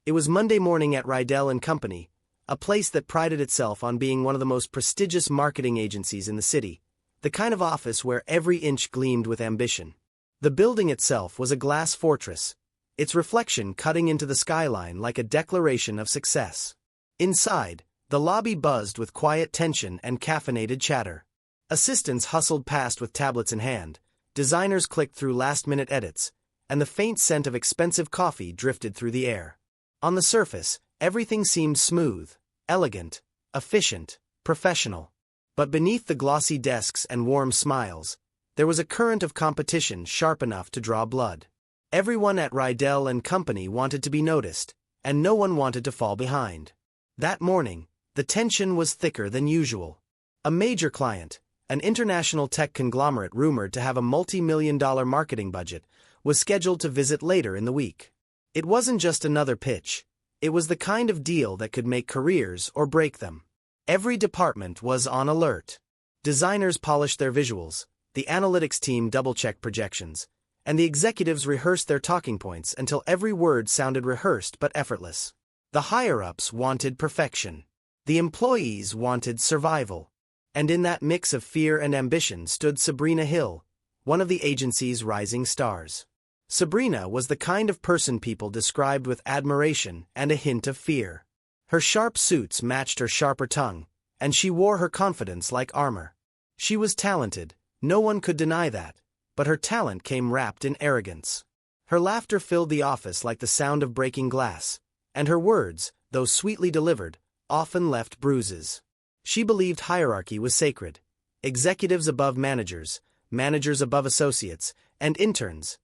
It was Monday morning at Rydell and Company, a place that prided itself on being one of the most prestigious marketing agencies in the city, the kind of office where every inch gleamed with ambition. The building itself was a glass fortress, its reflection cutting into the skyline like a declaration of success. Inside, the lobby buzzed with quiet tension and caffeinated chatter. Assistants hustled past with tablets in hand, designers clicked through last-minute edits, and the faint scent of expensive coffee drifted through the air. On the surface, everything seemed smooth, elegant, efficient, professional. But beneath the glossy desks and warm smiles, there was a current of competition sharp enough to draw blood. Everyone at Rydell and Company wanted to be noticed, and no one wanted to fall behind. That morning, the tension was thicker than usual. A major client, an international tech conglomerate rumored to have a multi-million-dollar marketing budget, was scheduled to visit later in the week. It wasn't just another pitch. It was the kind of deal that could make careers or break them. Every department was on alert. Designers polished their visuals, the analytics team double-checked projections, and the executives rehearsed their talking points until every word sounded rehearsed but effortless. The higher-ups wanted perfection. The employees wanted survival. And in that mix of fear and ambition stood Sabrina Hill, one of the agency's rising stars. Sabrina was the kind of person people described with admiration and a hint of fear. Her sharp suits matched her sharper tongue, and she wore her confidence like armor. She was talented, no one could deny that, but her talent came wrapped in arrogance. Her laughter filled the office like the sound of breaking glass, and her words, though sweetly delivered, often left bruises. She believed hierarchy was sacred. Executives above managers, managers above associates, and interns.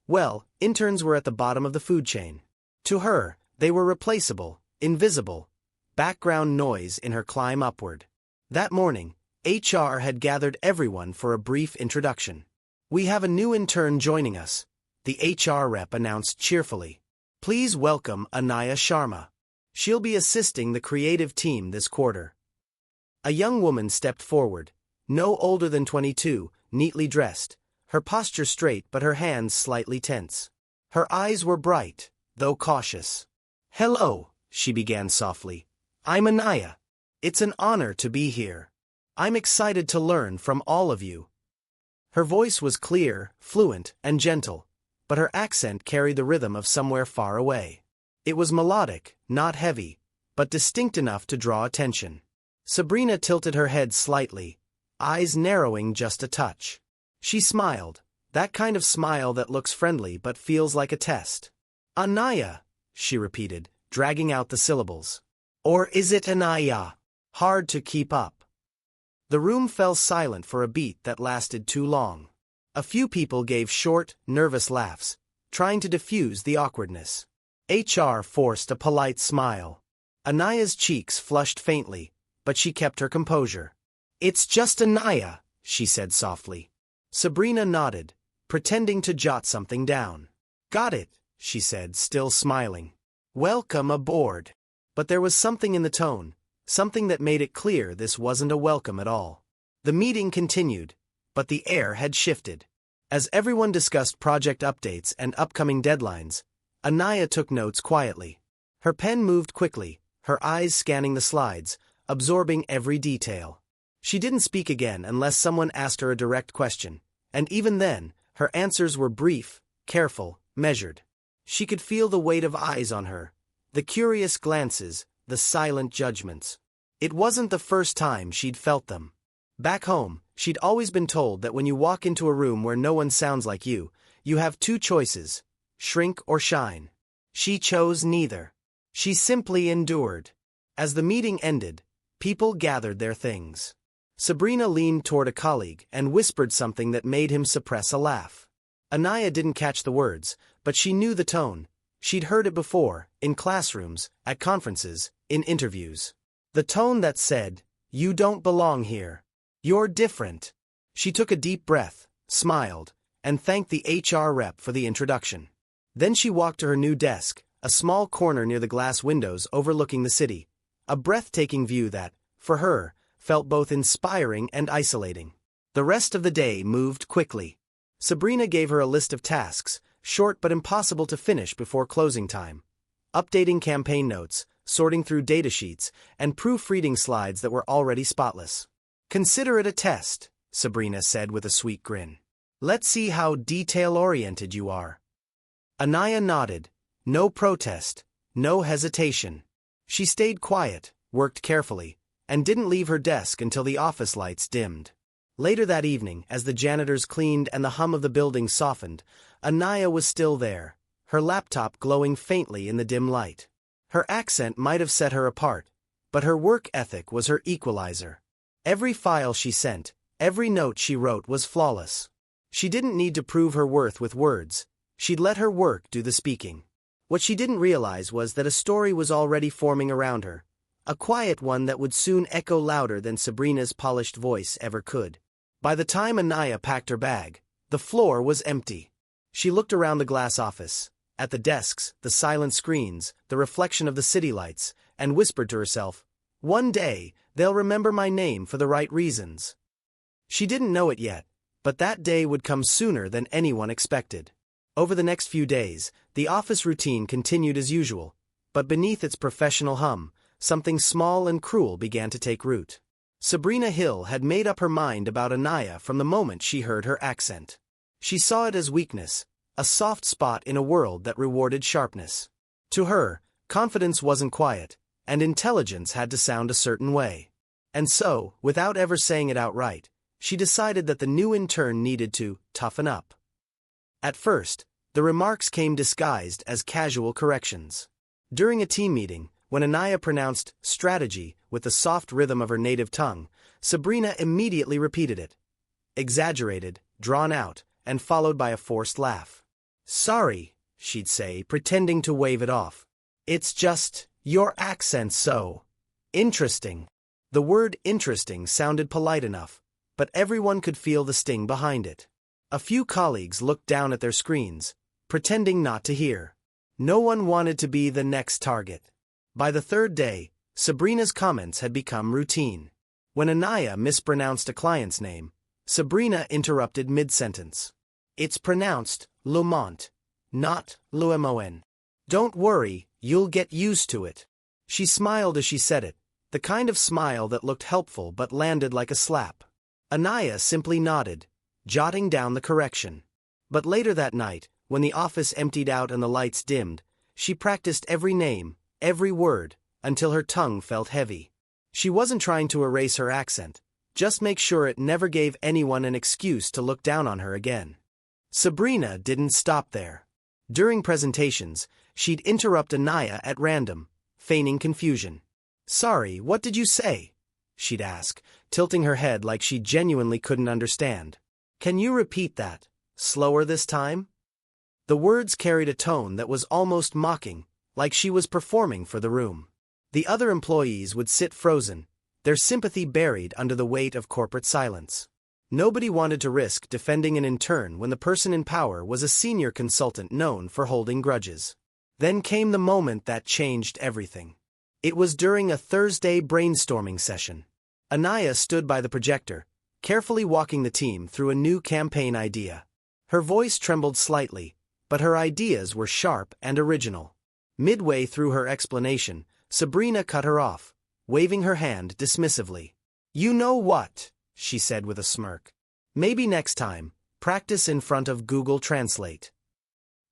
Well, interns were at the bottom of the food chain. To her, they were replaceable, invisible, background noise in her climb upward. That morning, HR had gathered everyone for a brief introduction. "We have a new intern joining us," the HR rep announced cheerfully. "Please welcome Anaya Sharma. She'll be assisting the creative team this quarter." A young woman stepped forward, no older than 22, neatly dressed, her posture straight but her hands slightly tense. Her eyes were bright, though cautious. "Hello," she began softly. "I'm Anaya. It's an honor to be here. I'm excited to learn from all of you." Her voice was clear, fluent, and gentle, but her accent carried the rhythm of somewhere far away. It was melodic, not heavy, but distinct enough to draw attention. Sabrina tilted her head slightly, eyes narrowing just a touch. She smiled, that kind of smile that looks friendly but feels like a test. "Anaya," she repeated, dragging out the syllables. "Or is it Anaya?" Hard to keep up. The room fell silent for a beat that lasted too long. A few people gave short, nervous laughs, trying to diffuse the awkwardness. HR forced a polite smile. Anaya's cheeks flushed faintly, but she kept her composure. "It's just Anaya," she said softly. Sabrina nodded, pretending to jot something down. "Got it," she said, still smiling. "Welcome aboard." But there was something in the tone, something that made it clear this wasn't a welcome at all. The meeting continued, but the air had shifted. As everyone discussed project updates and upcoming deadlines, Anaya took notes quietly. Her pen moved quickly, her eyes scanning the slides, absorbing every detail. She didn't speak again unless someone asked her a direct question, and even then, her answers were brief, careful, measured. She could feel the weight of eyes on her, the curious glances, the silent judgments. It wasn't the first time she'd felt them. Back home, she'd always been told that when you walk into a room where no one sounds like you have two choices: shrink or shine. She chose neither. She simply endured. As the meeting ended, people gathered their things. Sabrina leaned toward a colleague and whispered something that made him suppress a laugh. Anaya didn't catch the words, but she knew the tone. She'd heard it before, in classrooms, at conferences, in interviews. The tone that said, "You don't belong here. You're different." She took a deep breath, smiled, and thanked the HR rep for the introduction. Then she walked to her new desk, a small corner near the glass windows overlooking the city, a breathtaking view that, for her, felt both inspiring and isolating. The rest of the day moved quickly. Sabrina gave her a list of tasks, short but impossible to finish before closing time. updating campaign notes, sorting through datasheets, and proofreading slides that were already spotless. "Consider it a test," Sabrina said with a sweet grin. "Let's see how detail-oriented you are." Anaya nodded. No protest, no hesitation. She stayed quiet, worked carefully, and didn't leave her desk until the office lights dimmed. Later that evening, as the janitors cleaned and the hum of the building softened, Anaya was still there, her laptop glowing faintly in the dim light. Her accent might have set her apart, but her work ethic was her equalizer. Every file she sent, every note she wrote was flawless. She didn't need to prove her worth with words. She'd let her work do the speaking. What she didn't realize was that a story was already forming around her, a quiet one that would soon echo louder than Sabrina's polished voice ever could. By the time Anaya packed her bag, the floor was empty. She looked around the glass office, at the desks, the silent screens, the reflection of the city lights, and whispered to herself, "One day, they'll remember my name for the right reasons." She didn't know it yet, but that day would come sooner than anyone expected. Over the next few days, the office routine continued as usual, but beneath its professional hum, something small and cruel began to take root. Sabrina Hill had made up her mind about Anaya from the moment she heard her accent. She saw it as weakness, a soft spot in a world that rewarded sharpness. To her, confidence wasn't quiet, and intelligence had to sound a certain way. And so, without ever saying it outright, she decided that the new intern needed to toughen up. At first, the remarks came disguised as casual corrections. During a team meeting, when Anaya pronounced strategy with the soft rhythm of her native tongue, Sabrina immediately repeated it. Exaggerated, drawn out, and followed by a forced laugh. "Sorry," she'd say, pretending to wave it off. "It's just, your accent's so interesting." The word interesting sounded polite enough, but everyone could feel the sting behind it. A few colleagues looked down at their screens, pretending not to hear. No one wanted to be the next target. By the third day, Sabrina's comments had become routine. When Anaya mispronounced a client's name, Sabrina interrupted mid-sentence. "It's pronounced Lumont, not Lumon. Don't worry, you'll get used to it." She smiled as she said it, the kind of smile that looked helpful but landed like a slap. Anaya simply nodded, jotting down the correction. But later that night, when the office emptied out and the lights dimmed, she practiced every name, every word, until her tongue felt heavy. She wasn't trying to erase her accent, just make sure it never gave anyone an excuse to look down on her again. Sabrina didn't stop there. During presentations, she'd interrupt Anaya at random, feigning confusion. "Sorry, what did you say?" she'd ask, tilting her head like she genuinely couldn't understand. "Can you repeat that, slower this time?" The words carried a tone that was almost mocking, like she was performing for the room. The other employees would sit frozen, their sympathy buried under the weight of corporate silence. Nobody wanted to risk defending an intern when the person in power was a senior consultant known for holding grudges. Then came the moment that changed everything. It was during a Thursday brainstorming session. Anaya stood by the projector, carefully walking the team through a new campaign idea. Her voice trembled slightly, but her ideas were sharp and original. Midway through her explanation, Sabrina cut her off, waving her hand dismissively. "You know what?" she said with a smirk. "Maybe next time, practice in front of Google Translate."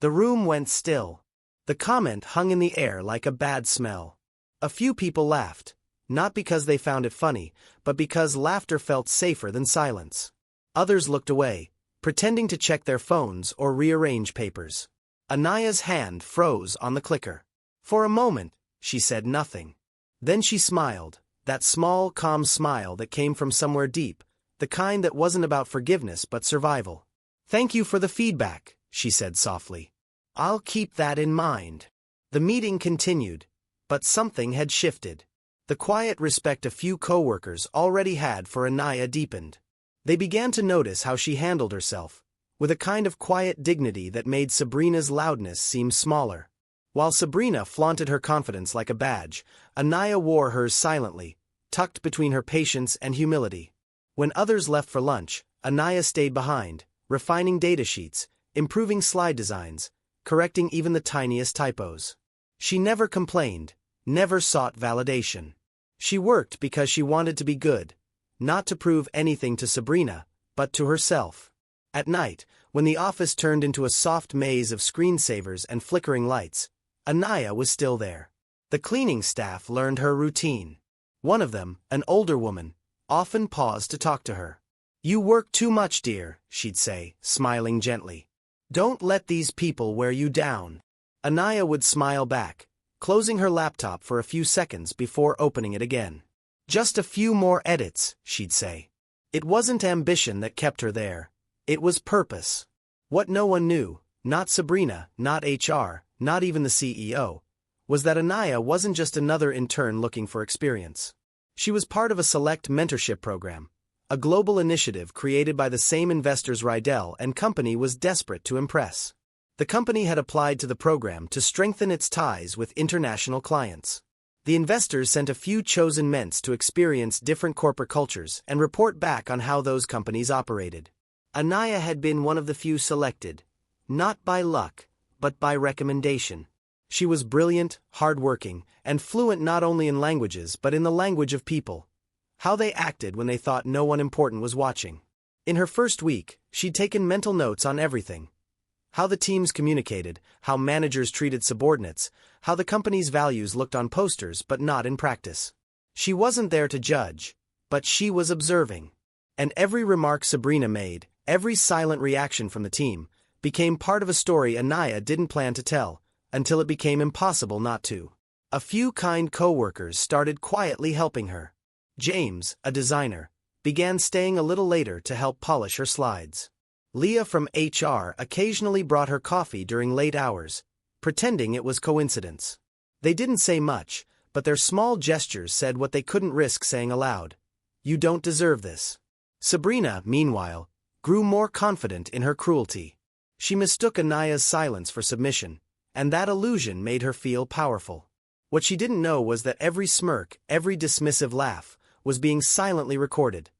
The room went still. The comment hung in the air like a bad smell. A few people laughed, not because they found it funny, but because laughter felt safer than silence. Others looked away, pretending to check their phones or rearrange papers. Anaya's hand froze on the clicker. For a moment, she said nothing. Then she smiled, that small, calm smile that came from somewhere deep, the kind that wasn't about forgiveness but survival. "Thank you for the feedback," she said softly. "I'll keep that in mind." The meeting continued, but something had shifted. The quiet respect a few coworkers already had for Anaya deepened. They began to notice how she handled herself, with a kind of quiet dignity that made Sabrina's loudness seem smaller. While Sabrina flaunted her confidence like a badge, Anaya wore hers silently, tucked between her patience and humility. When others left for lunch, Anaya stayed behind, refining datasheets, improving slide designs, correcting even the tiniest typos. She never complained, never sought validation. She worked because she wanted to be good, not to prove anything to Sabrina, but to herself. At night, when the office turned into a soft maze of screensavers and flickering lights, Anaya was still there. The cleaning staff learned her routine. One of them, an older woman, often paused to talk to her. "You work too much, dear," she'd say, smiling gently. "Don't let these people wear you down." Anaya would smile back, closing her laptop for a few seconds before opening it again. "Just a few more edits," she'd say. It wasn't ambition that kept her there. It was purpose. What no one knew, not Sabrina, not HR, not even the CEO, was that Anaya wasn't just another intern looking for experience. She was part of a select mentorship program, a global initiative created by the same investors Rydell and company was desperate to impress. The company had applied to the program to strengthen its ties with international clients. The investors sent a few chosen ments to experience different corporate cultures and report back on how those companies operated. Anaya had been one of the few selected, not by luck, but by recommendation. She was brilliant, hardworking, and fluent not only in languages but in the language of people. How they acted when they thought no one important was watching. In her first week, she'd taken mental notes on everything. How the teams communicated, how managers treated subordinates, how the company's values looked on posters but not in practice. She wasn't there to judge, but she was observing. And every remark Sabrina made, every silent reaction from the team, became part of a story Anaya didn't plan to tell, until it became impossible not to. A few kind co-workers started quietly helping her. James, a designer, began staying a little later to help polish her slides. Leah from HR occasionally brought her coffee during late hours, pretending it was coincidence. They didn't say much, but their small gestures said what they couldn't risk saying aloud. "You don't deserve this." Sabrina, meanwhile, grew more confident in her cruelty. She mistook Anaya's silence for submission, and that illusion made her feel powerful. What she didn't know was that every smirk, every dismissive laugh, was being silently recorded.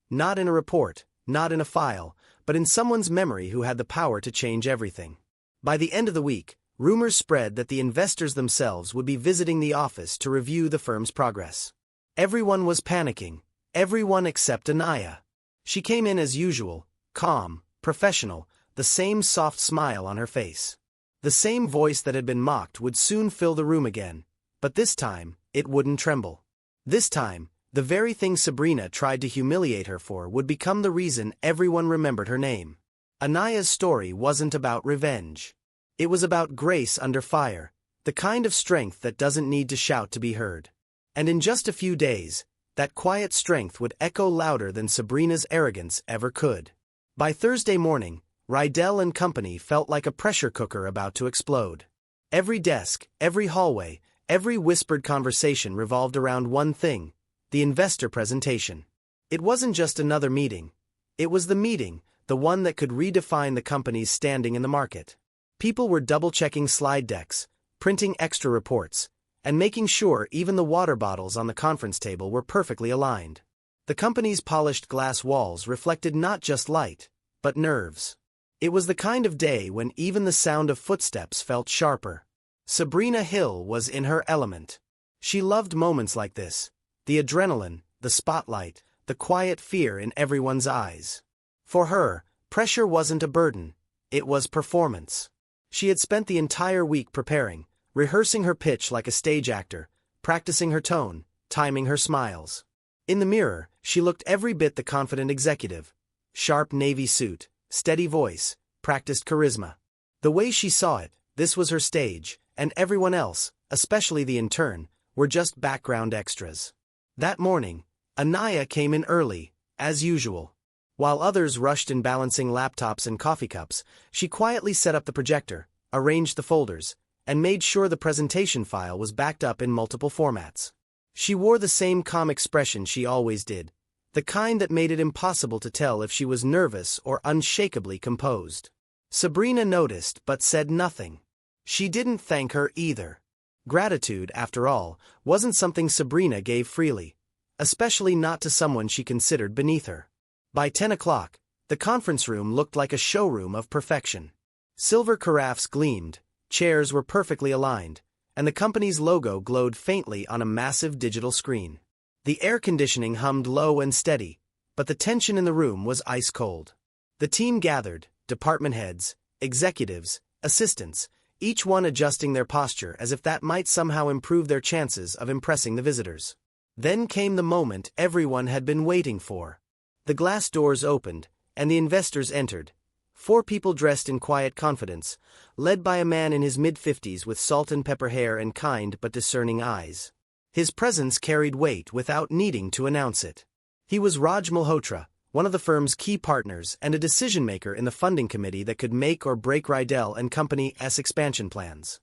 Not in a report, not in a file, but in someone's memory who had the power to change everything. By the end of the week, rumors spread that the investors themselves would be visiting the office to review the firm's progress. Everyone was panicking, everyone except Anaya. She came in as usual, calm, professional, the same soft smile on her face. The same voice that had been mocked would soon fill the room again, but this time, it wouldn't tremble. This time, the very thing Sabrina tried to humiliate her for would become the reason everyone remembered her name. Anaya's story wasn't about revenge. It was about grace under fire, the kind of strength that doesn't need to shout to be heard. And in just a few days, that quiet strength would echo louder than Sabrina's arrogance ever could. By Thursday morning, Rydell and company felt like a pressure cooker about to explode. Every desk, every hallway, every whispered conversation revolved around one thing: the investor presentation. It wasn't just another meeting. It was the meeting, the one that could redefine the company's standing in the market. People were double-checking slide decks, printing extra reports, and making sure even the water bottles on the conference table were perfectly aligned. The company's polished glass walls reflected not just light, but nerves. It was the kind of day when even the sound of footsteps felt sharper. Sabrina Hill was in her element. She loved moments like this. The adrenaline, the spotlight, the quiet fear in everyone's eyes. For her, pressure wasn't a burden, it was performance. She had spent the entire week preparing, rehearsing her pitch like a stage actor, practicing her tone, timing her smiles. In the mirror, she looked every bit the confident executive. Sharp navy suit, steady voice, practiced charisma. The way she saw it, this was her stage, and everyone else, especially the intern, were just background extras. That morning, Anaya came in early, as usual. While others rushed in balancing laptops and coffee cups, she quietly set up the projector, arranged the folders, and made sure the presentation file was backed up in multiple formats. She wore the same calm expression she always did, the kind that made it impossible to tell if she was nervous or unshakably composed. Sabrina noticed but said nothing. She didn't thank her either. Gratitude, after all, wasn't something Sabrina gave freely, especially not to someone she considered beneath her. By 10 o'clock, the conference room looked like a showroom of perfection. Silver carafes gleamed, chairs were perfectly aligned, and the company's logo glowed faintly on a massive digital screen. The air conditioning hummed low and steady, but the tension in the room was ice cold. The team gathered, department heads, executives, assistants, each one adjusting their posture as if that might somehow improve their chances of impressing the visitors. Then came the moment everyone had been waiting for. The glass doors opened, and the investors entered. 4 people dressed in quiet confidence, led by a man in his mid-50s with salt and pepper hair and kind but discerning eyes. His presence carried weight without needing to announce it. He was Raj Malhotra, one of the firm's key partners and a decision-maker in the funding committee that could make or break Rydell and Company's expansion plans.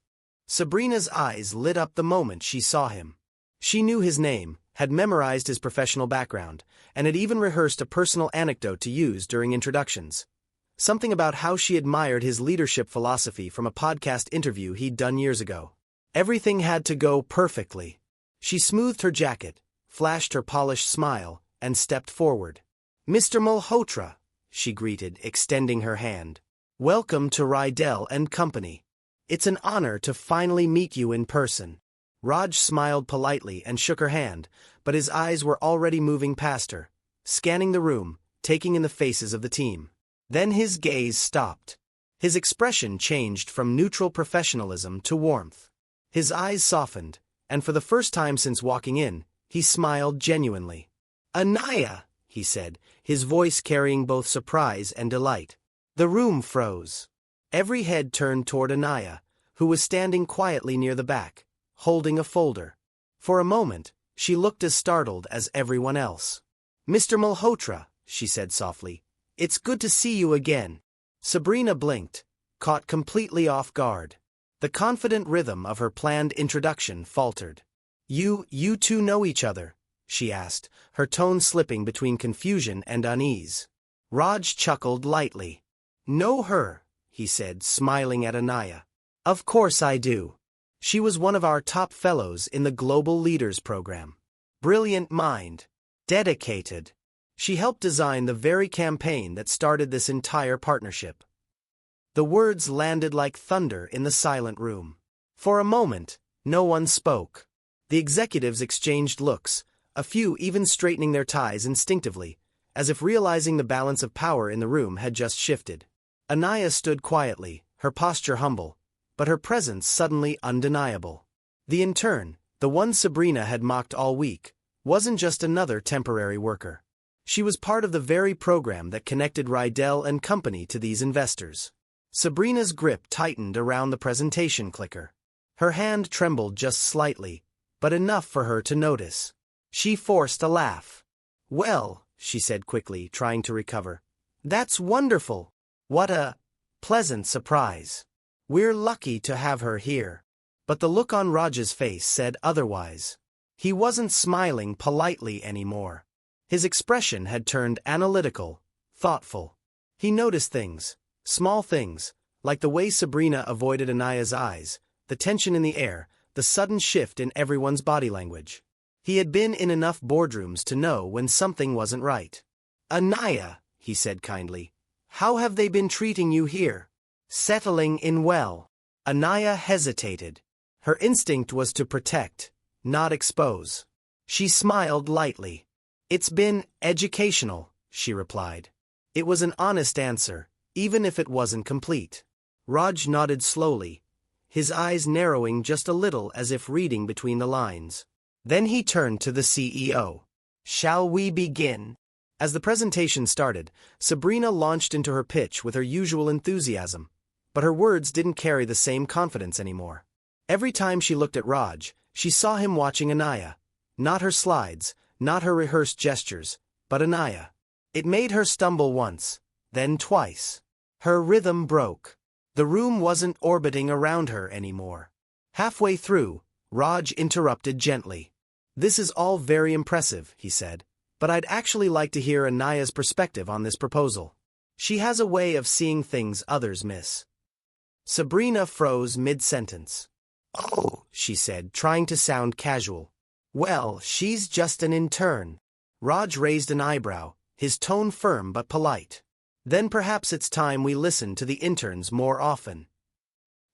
Sabrina's eyes lit up the moment she saw him. She knew his name, had memorized his professional background, and had even rehearsed a personal anecdote to use during introductions. Something about how she admired his leadership philosophy from a podcast interview he'd done years ago. Everything had to go perfectly. She smoothed her jacket, flashed her polished smile, and stepped forward. "Mr. Malhotra," she greeted, extending her hand. "Welcome to Rydell and Company. It's an honor to finally meet you in person." Raj smiled politely and shook her hand, but his eyes were already moving past her, scanning the room, taking in the faces of the team. Then his gaze stopped. His expression changed from neutral professionalism to warmth. His eyes softened, and for the first time since walking in, he smiled genuinely. "Anaya," he said, his voice carrying both surprise and delight. The room froze. Every head turned toward Anaya, who was standing quietly near the back, holding a folder. For a moment, she looked as startled as everyone else. "Mr. Malhotra," she said softly, "it's good to see you again." Sabrina blinked, caught completely off guard. The confident rhythm of her planned introduction faltered. You two know each other?" she asked, her tone slipping between confusion and unease. Raj chuckled lightly. "Know her," he said, smiling at Anaya. "Of course I do. She was one of our top fellows in the Global Leaders Program. Brilliant mind. Dedicated. She helped design the very campaign that started this entire partnership." The words landed like thunder in the silent room. For a moment, no one spoke. The executives exchanged looks, a few even straightening their ties instinctively, as if realizing the balance of power in the room had just shifted. Anaya stood quietly, her posture humble, but her presence suddenly undeniable. The intern, the one Sabrina had mocked all week, wasn't just another temporary worker. She was part of the very program that connected Rydell and Company to these investors. Sabrina's grip tightened around the presentation clicker. Her hand trembled just slightly, but enough for her to notice. She forced a laugh. "Well," she said quickly, trying to recover, "that's wonderful. What a pleasant surprise. We're lucky to have her here." But the look on Raj's face said otherwise. He wasn't smiling politely anymore. His expression had turned analytical, thoughtful. He noticed things, small things, like the way Sabrina avoided Anaya's eyes, the tension in the air, the sudden shift in everyone's body language. He had been in enough boardrooms to know when something wasn't right. "Anaya," he said kindly, "how have they been treating you here?" "Settling in well." Anaya hesitated. Her instinct was to protect, not expose. She smiled lightly. "It's been educational," she replied. It was an honest answer, even if it wasn't complete. Raj nodded slowly, his eyes narrowing just a little as if reading between the lines. Then he turned to the CEO. "Shall we begin?" As the presentation started, Sabrina launched into her pitch with her usual enthusiasm, but her words didn't carry the same confidence anymore. Every time she looked at Raj, she saw him watching Anaya. Not her slides, not her rehearsed gestures, but Anaya. It made her stumble once, then twice. Her rhythm broke. The room wasn't orbiting around her anymore. Halfway through, Raj interrupted gently. "This is all very impressive," he said, "but I'd actually like to hear Anaya's perspective on this proposal. She has a way of seeing things others miss." Sabrina froze mid-sentence. "Oh," she said, trying to sound casual. "Well, she's just an intern." Raj raised an eyebrow, his tone firm but polite. "Then perhaps it's time we listen to the interns more often."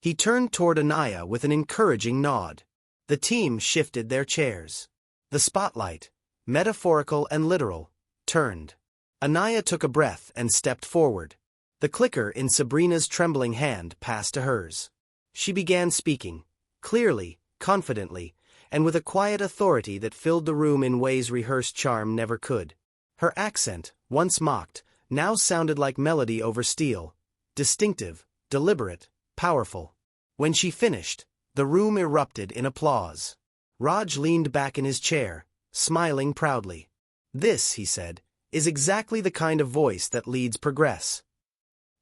He turned toward Anaya with an encouraging nod. The team shifted their chairs. The spotlight, metaphorical and literal, turned. Anaya took a breath and stepped forward. The clicker in Sabrina's trembling hand passed to hers. She began speaking, clearly, confidently, and with a quiet authority that filled the room in ways rehearsed charm never could. Her accent, once mocked, now sounded like melody over steel, distinctive, deliberate, powerful. When she finished, the room erupted in applause. Raj leaned back in his chair, smiling proudly. "This," he said, "is exactly the kind of voice that leads progress."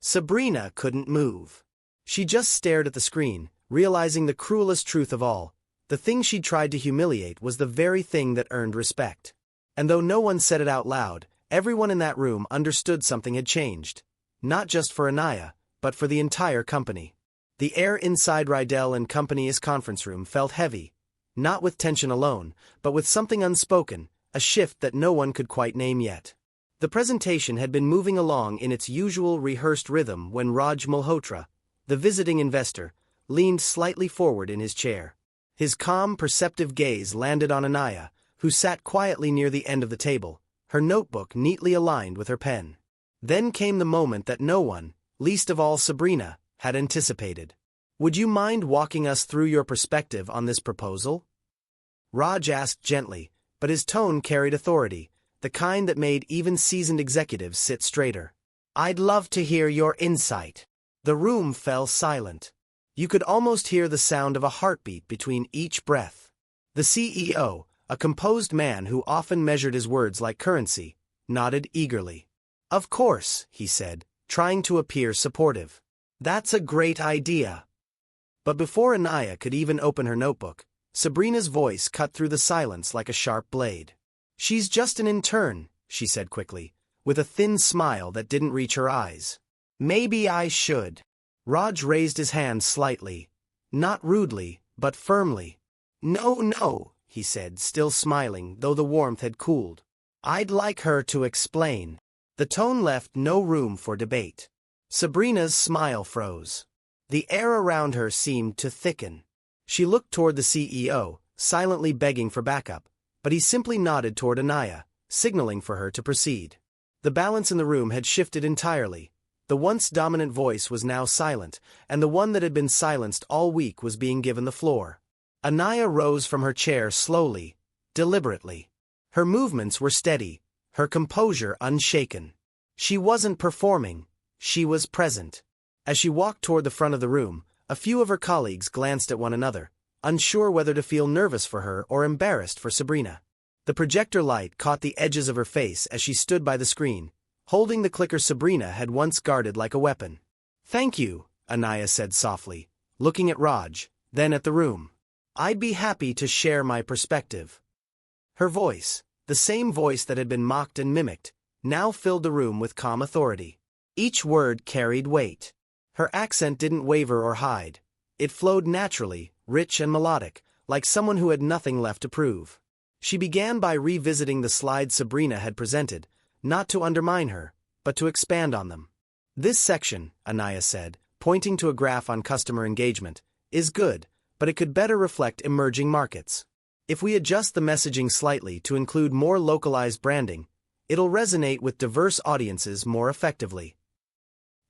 Sabrina couldn't move. She just stared at the screen, realizing the cruelest truth of all. The thing she'd tried to humiliate was the very thing that earned respect. And though no one said it out loud, everyone in that room understood something had changed. Not just for Anaya, but for the entire company. The air inside Rydell and Company's conference room felt heavy, not with tension alone, but with something unspoken, a shift that no one could quite name yet. The presentation had been moving along in its usual rehearsed rhythm when Raj Malhotra, the visiting investor, leaned slightly forward in his chair. His calm, perceptive gaze landed on Anaya, who sat quietly near the end of the table, her notebook neatly aligned with her pen. Then came the moment that no one, least of all Sabrina, had anticipated. "Would you mind walking us through your perspective on this proposal?" Raj asked gently, but his tone carried authority, the kind that made even seasoned executives sit straighter. "I'd love to hear your insight." The room fell silent. You could almost hear the sound of a heartbeat between each breath. The CEO, a composed man who often measured his words like currency, nodded eagerly. "Of course," he said, trying to appear supportive. "That's a great idea." But before Anaya could even open her notebook, Sabrina's voice cut through the silence like a sharp blade. "She's just an intern," she said quickly, with a thin smile that didn't reach her eyes. "Maybe I should." Raj raised his hand slightly, not rudely, but firmly. No, he said, still smiling, though the warmth had cooled. "I'd like her to explain." The tone left no room for debate. Sabrina's smile froze. The air around her seemed to thicken. She looked toward the CEO, silently begging for backup, but he simply nodded toward Anaya, signaling for her to proceed. The balance in the room had shifted entirely. The once dominant voice was now silent, and the one that had been silenced all week was being given the floor. Anaya rose from her chair slowly, deliberately. Her movements were steady, her composure unshaken. She wasn't performing, she was present. As she walked toward the front of the room, a few of her colleagues glanced at one another, unsure whether to feel nervous for her or embarrassed for Sabrina. The projector light caught the edges of her face as she stood by the screen, holding the clicker Sabrina had once guarded like a weapon. "Thank you," Anaya said softly, looking at Raj, then at the room. "I'd be happy to share my perspective." Her voice, the same voice that had been mocked and mimicked, now filled the room with calm authority. Each word carried weight. Her accent didn't waver or hide. It flowed naturally, rich and melodic, like someone who had nothing left to prove. She began by revisiting the slides Sabrina had presented, not to undermine her, but to expand on them. "This section," Anaya said, pointing to a graph on customer engagement, "is good, but it could better reflect emerging markets. If we adjust the messaging slightly to include more localized branding, it'll resonate with diverse audiences more effectively."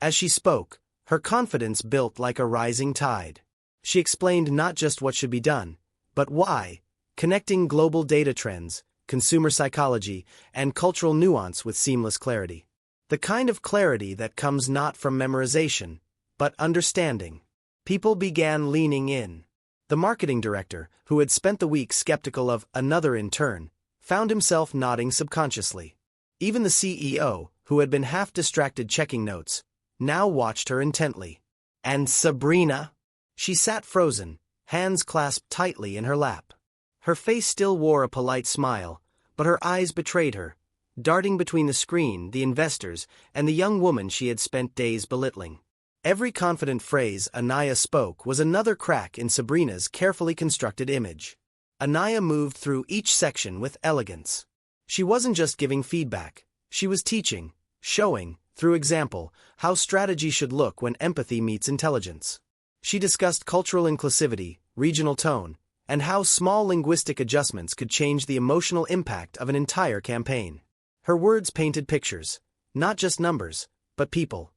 As she spoke, her confidence built like a rising tide. She explained not just what should be done, but why, connecting global data trends, consumer psychology, and cultural nuance with seamless clarity. The kind of clarity that comes not from memorization, but understanding. People began leaning in. The marketing director, who had spent the week skeptical of another intern, found himself nodding subconsciously. Even the CEO, who had been half distracted checking notes, now watched her intently. And Sabrina? She sat frozen, hands clasped tightly in her lap. Her face still wore a polite smile, but her eyes betrayed her, darting between the screen, the investors, and the young woman she had spent days belittling. Every confident phrase Anaya spoke was another crack in Sabrina's carefully constructed image. Anaya moved through each section with elegance. She wasn't just giving feedback, she was teaching, showing, through example, how strategy should look when empathy meets intelligence. She discussed cultural inclusivity, regional tone, and how small linguistic adjustments could change the emotional impact of an entire campaign. Her words painted pictures, not just numbers, but people.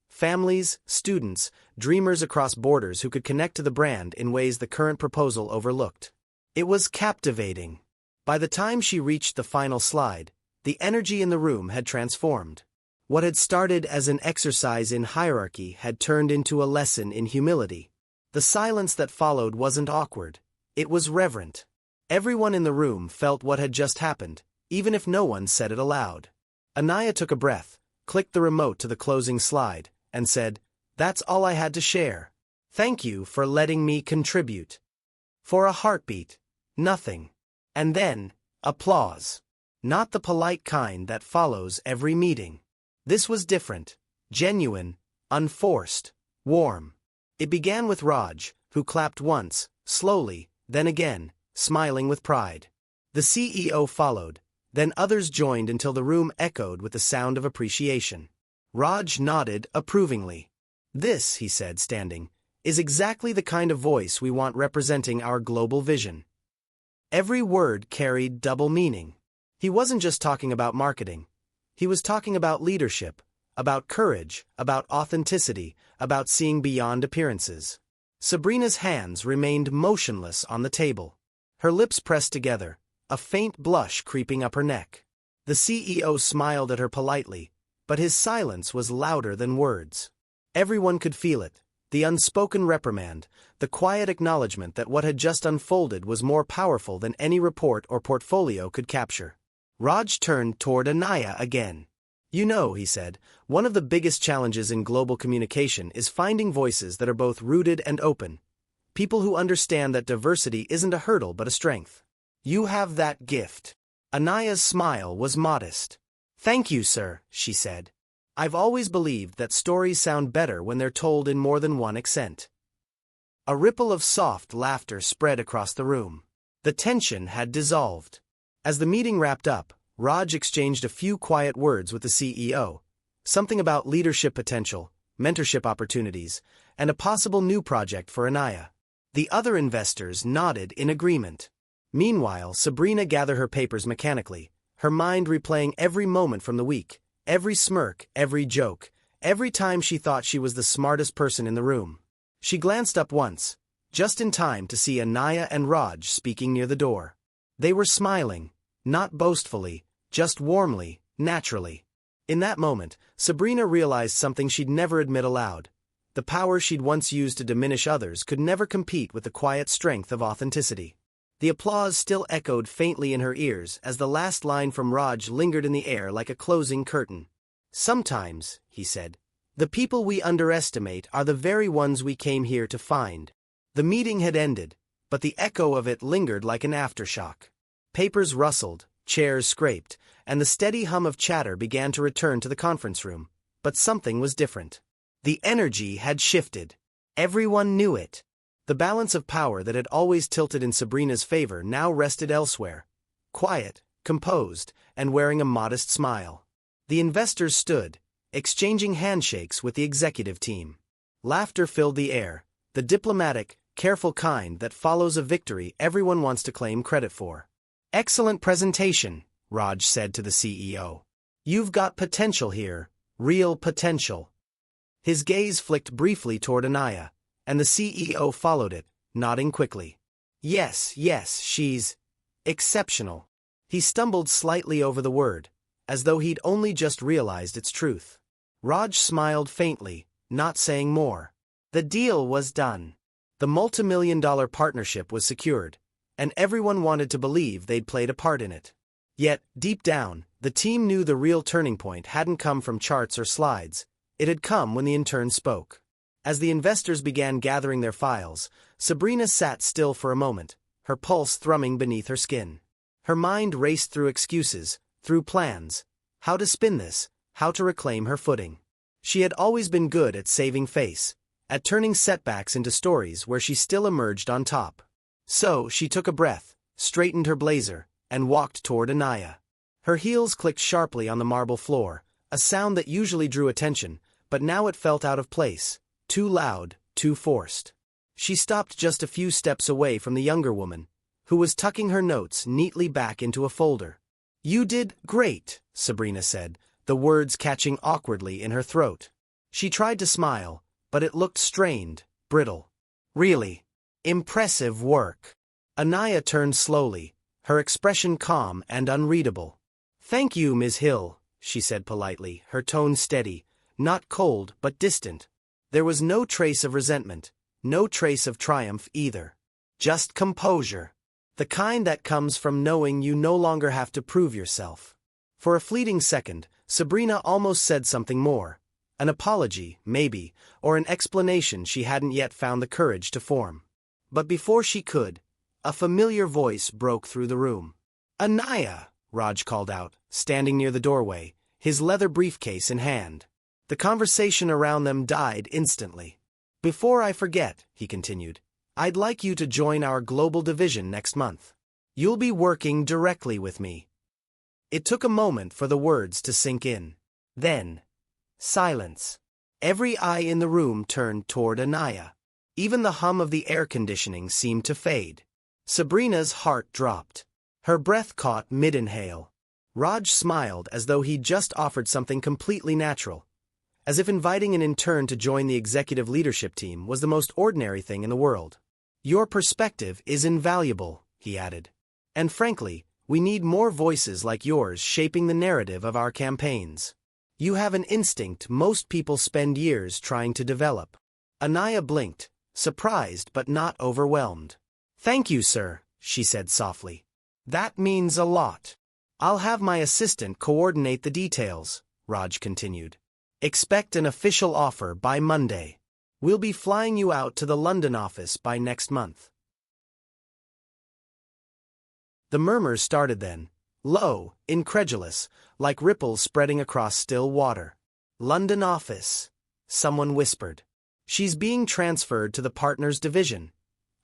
Families, students, dreamers across borders who could connect to the brand in ways the current proposal overlooked. It was captivating. By the time she reached the final slide, the energy in the room had transformed. What had started as an exercise in hierarchy had turned into a lesson in humility. The silence that followed wasn't awkward. It was reverent. Everyone in the room felt what had just happened, even if no one said it aloud. Anaya took a breath, clicked the remote to the closing slide, and said, "That's all I had to share. Thank you for letting me contribute." For a heartbeat, nothing. And then, applause. Not the polite kind that follows every meeting. This was different, genuine, unforced, warm. It began with Raj, who clapped once, slowly, then again, smiling with pride. The CEO followed, then others joined until the room echoed with the sound of appreciation. Raj nodded approvingly. "This," he said, standing, "is exactly the kind of voice we want representing our global vision." Every word carried double meaning. He wasn't just talking about marketing. He was talking about leadership, about courage, about authenticity, about seeing beyond appearances. Sabrina's hands remained motionless on the table. Her lips pressed together, a faint blush creeping up her neck. The CEO smiled at her politely, but his silence was louder than words. Everyone could feel it, the unspoken reprimand, the quiet acknowledgement that what had just unfolded was more powerful than any report or portfolio could capture. Raj turned toward Anaya again. "You know," he said, "one of the biggest challenges in global communication is finding voices that are both rooted and open. People who understand that diversity isn't a hurdle but a strength. You have that gift." Anaya's smile was modest. "Thank you, sir," she said. "I've always believed that stories sound better when they're told in more than one accent." A ripple of soft laughter spread across the room. The tension had dissolved. As the meeting wrapped up, Raj exchanged a few quiet words with the CEO, something about leadership potential, mentorship opportunities, and a possible new project for Anaya. The other investors nodded in agreement. Meanwhile, Sabrina gathered her papers mechanically, her mind replaying every moment from the week, every smirk, every joke, every time she thought she was the smartest person in the room. She glanced up once, just in time to see Anaya and Raj speaking near the door. They were smiling, not boastfully, just warmly, naturally. In that moment, Sabrina realized something she'd never admit aloud. The power she'd once used to diminish others could never compete with the quiet strength of authenticity. The applause still echoed faintly in her ears as the last line from Raj lingered in the air like a closing curtain. "Sometimes," he said, "the people we underestimate are the very ones we came here to find." The meeting had ended, but the echo of it lingered like an aftershock. Papers rustled, chairs scraped, and the steady hum of chatter began to return to the conference room. But something was different. The energy had shifted. Everyone knew it. The balance of power that had always tilted in Sabrina's favor now rested elsewhere. Quiet, composed, and wearing a modest smile. The investors stood, exchanging handshakes with the executive team. Laughter filled the air, the diplomatic, careful kind that follows a victory everyone wants to claim credit for. "Excellent presentation," Raj said to the CEO. "You've got potential here, real potential." His gaze flicked briefly toward Anaya, and the CEO followed it, nodding quickly. Yes, she's exceptional." He stumbled slightly over the word, as though he'd only just realized its truth. Raj smiled faintly, not saying more. The deal was done. The multimillion-dollar partnership was secured, and everyone wanted to believe they'd played a part in it. Yet, deep down, the team knew the real turning point hadn't come from charts or slides. It had come when the intern spoke. As the investors began gathering their files, Sabrina sat still for a moment, her pulse thrumming beneath her skin. Her mind raced through excuses, through plans, how to spin this, how to reclaim her footing. She had always been good at saving face, at turning setbacks into stories where she still emerged on top. So, she took a breath, straightened her blazer, and walked toward Anaya. Her heels clicked sharply on the marble floor, a sound that usually drew attention, but now it felt out of place, too loud, too forced. She stopped just a few steps away from the younger woman, who was tucking her notes neatly back into a folder. "You did great," Sabrina said, the words catching awkwardly in her throat. She tried to smile, but it looked strained, brittle. "Really? Impressive work." Anaya turned slowly, her expression calm and unreadable. "Thank you, Ms. Hill," she said politely, her tone steady, not cold but distant. There was no trace of resentment, no trace of triumph either. Just composure. The kind that comes from knowing you no longer have to prove yourself. For a fleeting second, Sabrina almost said something more. An apology, maybe, or an explanation she hadn't yet found the courage to form. But before she could, a familiar voice broke through the room. "Anaya!" Raj called out, standing near the doorway, his leather briefcase in hand. The conversation around them died instantly. "Before I forget," he continued, "I'd like you to join our global division next month. You'll be working directly with me." It took a moment for the words to sink in. Then, silence. Every eye in the room turned toward Anaya. Even the hum of the air conditioning seemed to fade. Sabrina's heart dropped. Her breath caught mid-inhale. Raj smiled as though he'd just offered something completely natural, as if inviting an intern to join the executive leadership team was the most ordinary thing in the world. "Your perspective is invaluable," he added. "And frankly, we need more voices like yours shaping the narrative of our campaigns. You have an instinct most people spend years trying to develop." Anaya blinked, surprised but not overwhelmed. "Thank you, sir," she said softly. "That means a lot." "I'll have my assistant coordinate the details," Raj continued. "Expect an official offer by Monday. We'll be flying you out to the London office by next month." The murmurs started then, low, incredulous, like ripples spreading across still water. "London office," someone whispered. "She's being transferred to the partners division,"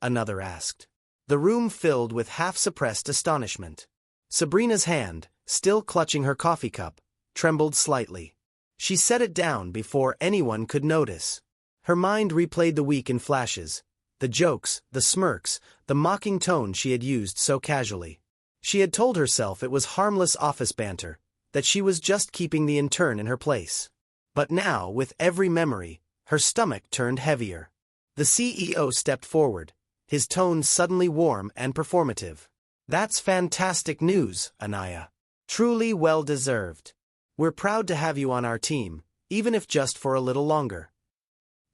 another asked. The room filled with half-suppressed astonishment. Sabrina's hand, still clutching her coffee cup, trembled slightly. She set it down before anyone could notice. Her mind replayed the week in flashes, the jokes, the smirks, the mocking tone she had used so casually. She had told herself it was harmless office banter, that she was just keeping the intern in her place. But now, with every memory, her stomach turned heavier. The CEO stepped forward, his tone suddenly warm and performative. "That's fantastic news, Anaya. Truly well-deserved. We're proud to have you on our team, even if just for a little longer."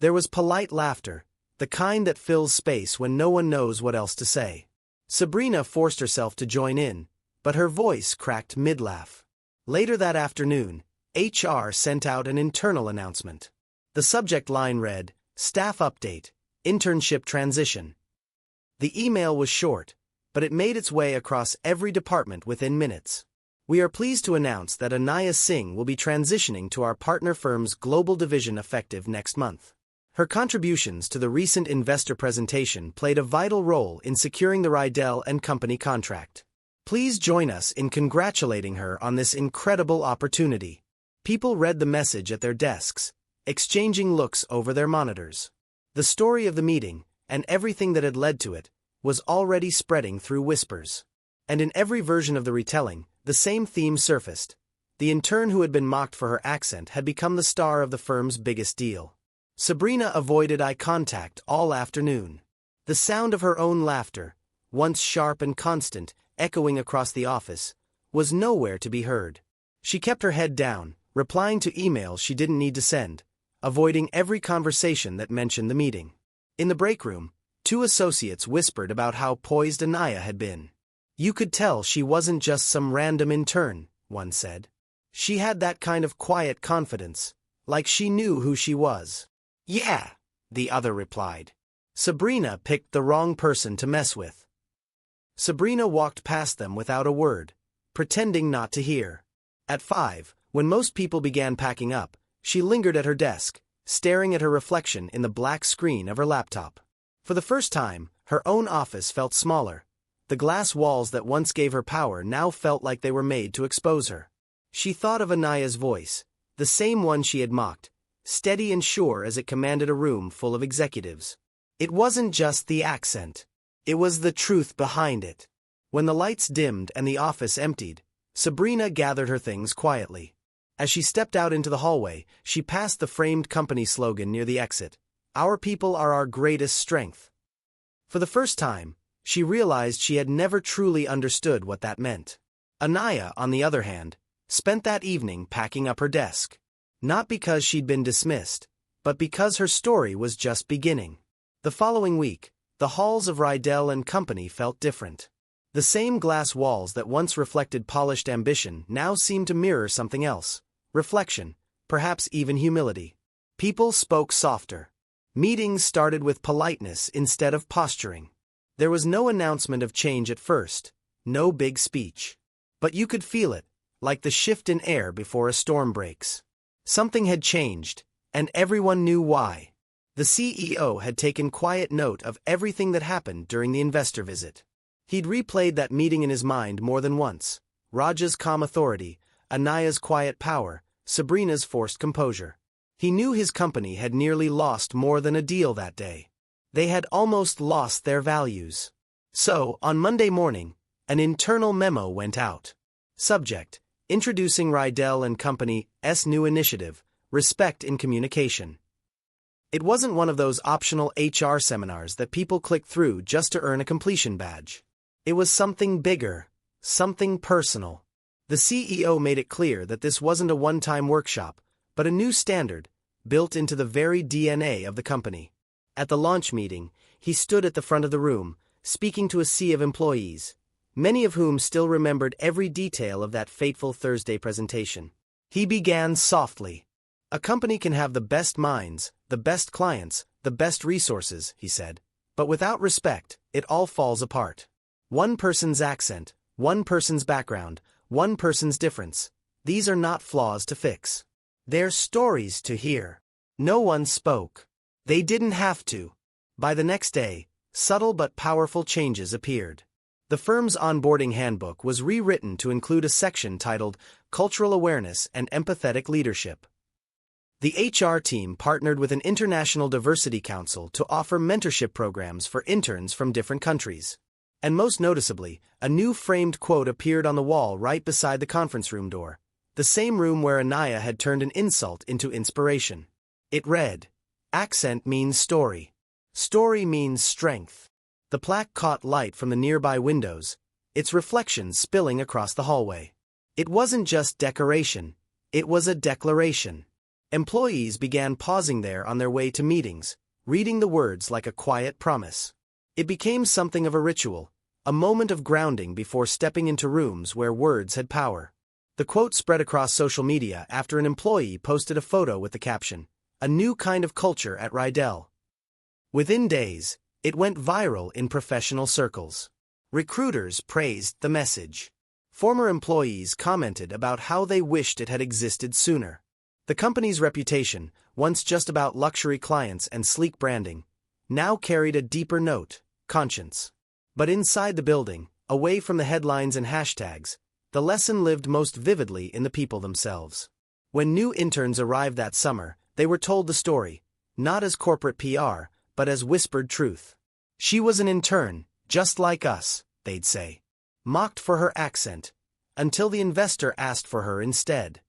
There was polite laughter, the kind that fills space when no one knows what else to say. Sabrina forced herself to join in, but her voice cracked mid-laugh. Later that afternoon, HR sent out an internal announcement. The subject line read, "Staff Update, Internship Transition." The email was short, but it made its way across every department within minutes. "We are pleased to announce that Anaya Singh will be transitioning to our partner firm's global division effective next month. Her contributions to the recent investor presentation played a vital role in securing the Rydell and Company contract. Please join us in congratulating her on this incredible opportunity." People read the message at their desks, exchanging looks over their monitors. The story of the meeting, and everything that had led to it, was already spreading through whispers. And in every version of the retelling, the same theme surfaced. The intern who had been mocked for her accent had become the star of the firm's biggest deal. Sabrina avoided eye contact all afternoon. The sound of her own laughter, once sharp and constant, echoing across the office, was nowhere to be heard. She kept her head down, replying to emails she didn't need to send, avoiding every conversation that mentioned the meeting. In the break room, two associates whispered about how poised Anaya had been. "You could tell she wasn't just some random intern," one said. "She had that kind of quiet confidence, like she knew who she was." "Yeah," the other replied. Sabrina picked the wrong person to mess with. Sabrina walked past them without a word, pretending not to hear. At 5, when most people began packing up, she lingered at her desk, staring at her reflection in the black screen of her laptop. For the first time, her own office felt smaller. The glass walls that once gave her power now felt like they were made to expose her. She thought of Anaya's voice, the same one she had mocked, steady and sure as it commanded a room full of executives. It wasn't just the accent. It was the truth behind it. When the lights dimmed and the office emptied, Sabrina gathered her things quietly. As she stepped out into the hallway, she passed the framed company slogan near the exit, "Our people are our greatest strength." For the first time, she realized she had never truly understood what that meant. Anaya, on the other hand, spent that evening packing up her desk. Not because she'd been dismissed, but because her story was just beginning. The following week, the halls of Rydell and Company felt different. The same glass walls that once reflected polished ambition now seemed to mirror something else: reflection, perhaps even humility. People spoke softer. Meetings started with politeness instead of posturing. There was no announcement of change at first, no big speech. But you could feel it, like the shift in air before a storm breaks. Something had changed, and everyone knew why. The CEO had taken quiet note of everything that happened during the investor visit. He'd replayed that meeting in his mind more than once: Raja's calm authority, Anaya's quiet power, Sabrina's forced composure. He knew his company had nearly lost more than a deal that day. They had almost lost their values. So, on Monday morning, an internal memo went out. Subject: Introducing Rydell and Company's new initiative, Respect in Communication. It wasn't one of those optional HR seminars that people click through just to earn a completion badge. It was something bigger, something personal. The CEO made it clear that this wasn't a one-time workshop, but a new standard, built into the very DNA of the company. At the launch meeting, he stood at the front of the room, speaking to a sea of employees, many of whom still remembered every detail of that fateful Thursday presentation. He began softly. "A company can have the best minds, the best clients, the best resources," he said, "but without respect, it all falls apart. One person's accent, one person's background, one person's difference, these are not flaws to fix. They're stories to hear." No one spoke. They didn't have to. By the next day, subtle but powerful changes appeared. The firm's onboarding handbook was rewritten to include a section titled Cultural Awareness and Empathetic Leadership. The HR team partnered with an international diversity council to offer mentorship programs for interns from different countries. And most noticeably, a new framed quote appeared on the wall right beside the conference room door, the same room where Anaya had turned an insult into inspiration. It read, "Accent means story. Story means strength." The plaque caught light from the nearby windows, its reflections spilling across the hallway. It wasn't just decoration, it was a declaration. Employees began pausing there on their way to meetings, reading the words like a quiet promise. It became something of a ritual, a moment of grounding before stepping into rooms where words had power. The quote spread across social media after an employee posted a photo with the caption, "A new kind of culture at Rydell." Within days, it went viral in professional circles. Recruiters praised the message. Former employees commented about how they wished it had existed sooner. The company's reputation, once just about luxury clients and sleek branding, now carried a deeper note: conscience. But inside the building, away from the headlines and hashtags, the lesson lived most vividly in the people themselves. When new interns arrived that summer, they were told the story, not as corporate PR, but as whispered truth. "She was an intern, just like us," they'd say. Mocked for her accent, until the investor asked for her instead.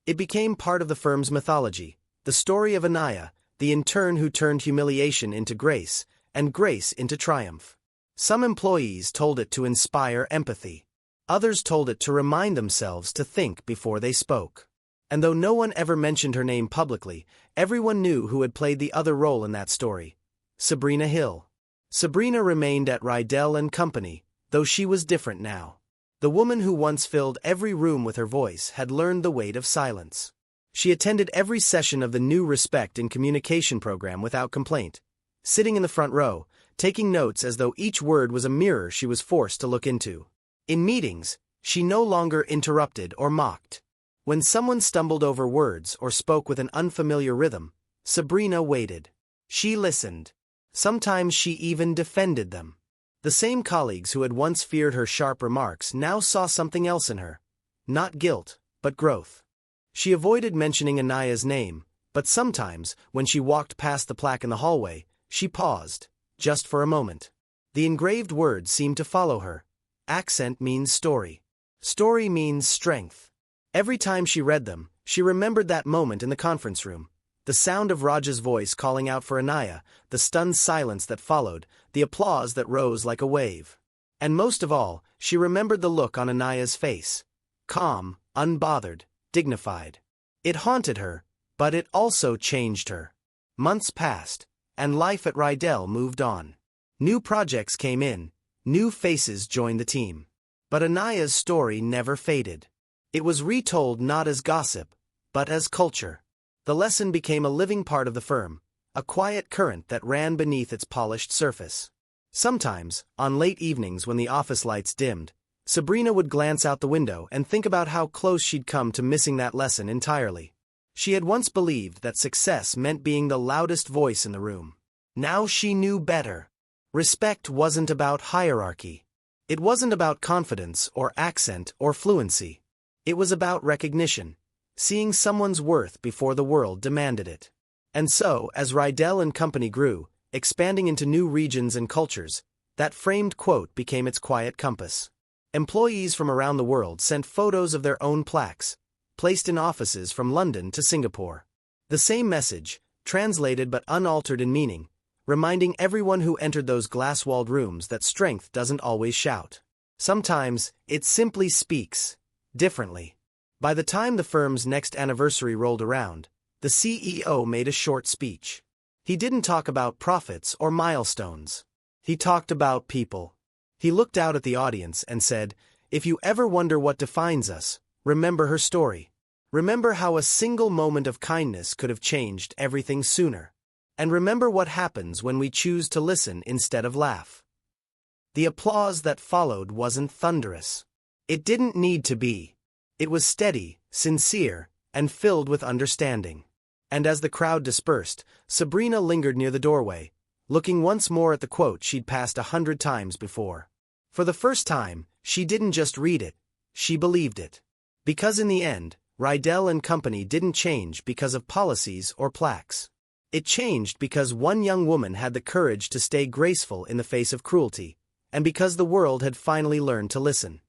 It became part of the firm's mythology, the story of Anaya, the intern who turned humiliation into grace, and grace into triumph. Some employees told it to inspire empathy. Others told it to remind themselves to think before they spoke. And though no one ever mentioned her name publicly, everyone knew who had played the other role in that story: Sabrina Hill. Sabrina remained at Rydell and Company, though she was different now. The woman who once filled every room with her voice had learned the weight of silence. She attended every session of the new Respect in Communication program without complaint, sitting in the front row, taking notes as though each word was a mirror she was forced to look into. In meetings, she no longer interrupted or mocked. When someone stumbled over words or spoke with an unfamiliar rhythm, Sabrina waited. She listened. Sometimes she even defended them. The same colleagues who had once feared her sharp remarks now saw something else in her. Not guilt, but growth. She avoided mentioning Anaya's name, but sometimes, when she walked past the plaque in the hallway, she paused, just for a moment. The engraved words seemed to follow her. Accent means story. Story means strength. Every time she read them, she remembered that moment in the conference room. The sound of Raj's voice calling out for Anaya, the stunned silence that followed, the applause that rose like a wave. And most of all, she remembered the look on Anaya's face. Calm, unbothered, dignified. It haunted her, but it also changed her. Months passed, and life at Rydell moved on. New projects came in, new faces joined the team. But Anaya's story never faded. It was retold not as gossip, but as culture. The lesson became a living part of the firm, a quiet current that ran beneath its polished surface. Sometimes, on late evenings when the office lights dimmed, Sabrina would glance out the window and think about how close she'd come to missing that lesson entirely. She had once believed that success meant being the loudest voice in the room. Now she knew better. Respect wasn't about hierarchy. It wasn't about confidence or accent or fluency. It was about recognition. Seeing someone's worth before the world demanded it. And so, as Rydell and Company grew, expanding into new regions and cultures, that framed quote became its quiet compass. Employees from around the world sent photos of their own plaques, placed in offices from London to Singapore. The same message, translated but unaltered in meaning, reminding everyone who entered those glass-walled rooms that strength doesn't always shout. Sometimes, it simply speaks, differently. By the time the firm's next anniversary rolled around, the CEO made a short speech. He didn't talk about profits or milestones. He talked about people. He looked out at the audience and said, "If you ever wonder what defines us, remember her story. Remember how a single moment of kindness could have changed everything sooner. And remember what happens when we choose to listen instead of laugh." The applause that followed wasn't thunderous. It didn't need to be. It was steady, sincere, and filled with understanding. And as the crowd dispersed, Sabrina lingered near the doorway, looking once more at the quote she'd passed 100 times before. For the first time, she didn't just read it, she believed it. Because in the end, Rydell and Company didn't change because of policies or plaques. It changed because one young woman had the courage to stay graceful in the face of cruelty, and because the world had finally learned to listen.